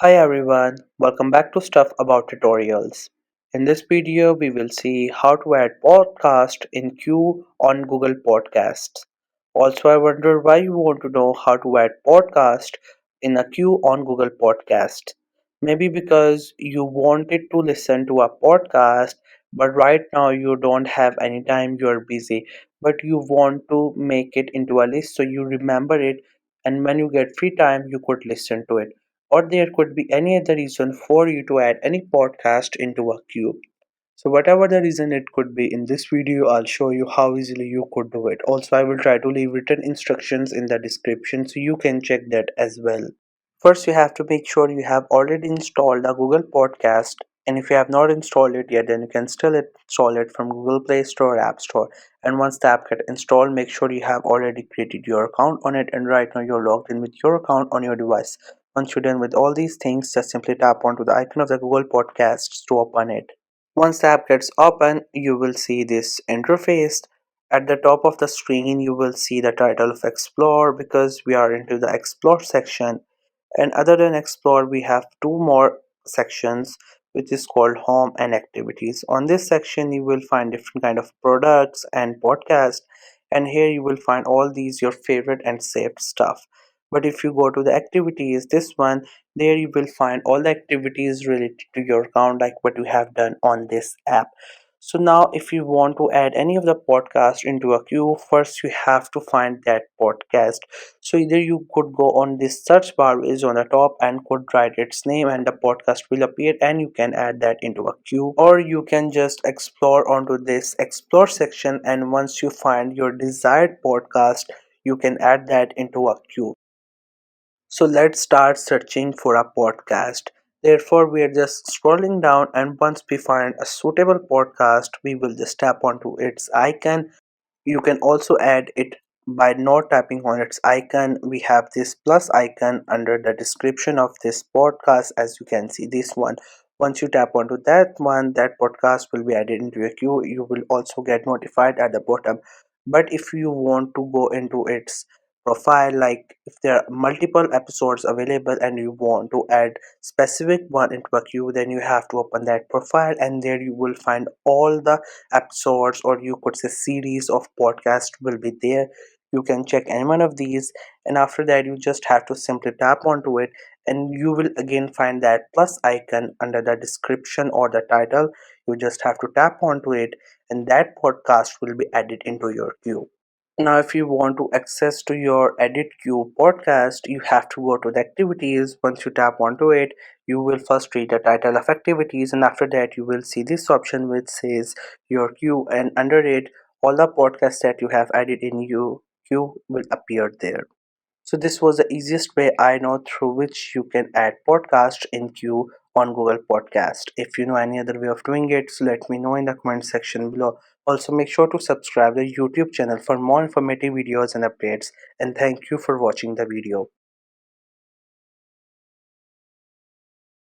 Hi everyone, welcome back to Stuff About Tutorials. In this video, we will see how to add podcast in queue on Google Podcasts. Also, I wonder why you want to know how to add podcast in a queue on Google Podcasts. Maybe because you wanted to listen to a podcast, but right now you don't have any time, you're busy, but you want to make it into a list so you remember it, and when you get free time, you could listen to it, or there could be any other reason for you to add any podcast into a queue. So whatever the reason it could be, in this video I'll show you how easily you could do it. Also, I will try to leave written instructions in the description so you can check that as well. First, you have to make sure you have already installed the Google Podcast, and if you have not installed it yet, then you can still install it from Google Play Store or App Store. And once the app gets installed, make sure you have already created your account on it, and right now you're logged in with your account on your device. Once you're done with all these things, just simply tap onto the icon of the Google Podcasts to open it. Once the app gets open, you will see this interface. At the top of the screen, you will see the title of Explore because we are into the Explore section. And other than Explore, we have two more sections, which is called Home and Activities. On this section, you will find different kind of products and podcasts, and here you will find all these your favorite and saved stuff. But if you go to the activities, this one, there you will find all the activities related to your account, like what you have done on this app. So now if you want to add any of the podcast into a queue, first you have to find that podcast. So either you could go on this search bar is on the top and could write its name and the podcast will appear and you can add that into a queue, or you can just explore onto this explore section, and once you find your desired podcast, you can add that into a queue. So let's start searching for a podcast. Therefore, we are just scrolling down, and once we find a suitable podcast, we will just tap onto its icon. You can also add it by not tapping on its icon. We have this plus icon under the description of this podcast, as you can see this one. Once you tap onto that one, that podcast will be added into your queue. You will also get notified at the bottom. But if you want to go into its profile, like if there are multiple episodes available and you want to add specific one into a queue, then you have to open that profile, and there you will find all the episodes, or you could say series of podcast will be there. You can check any one of these, and after that you just have to simply tap onto it, and you will again find that plus icon under the description or the title. You just have to tap onto it, and that podcast will be added into your queue. Now, if you want to access to your edit queue podcast, you have to go to the activities. Once you tap onto it, you will first read the title of activities, and after that, you will see this option which says your queue, and under it, all the podcasts that you have added in your queue will appear there. So this was the easiest way I know through which you can add podcast in queue on Google Podcast. If you know any other way of doing it, so let me know in the comment section below. Also make sure to subscribe the YouTube channel for more informative videos and updates. And thank you for watching the video.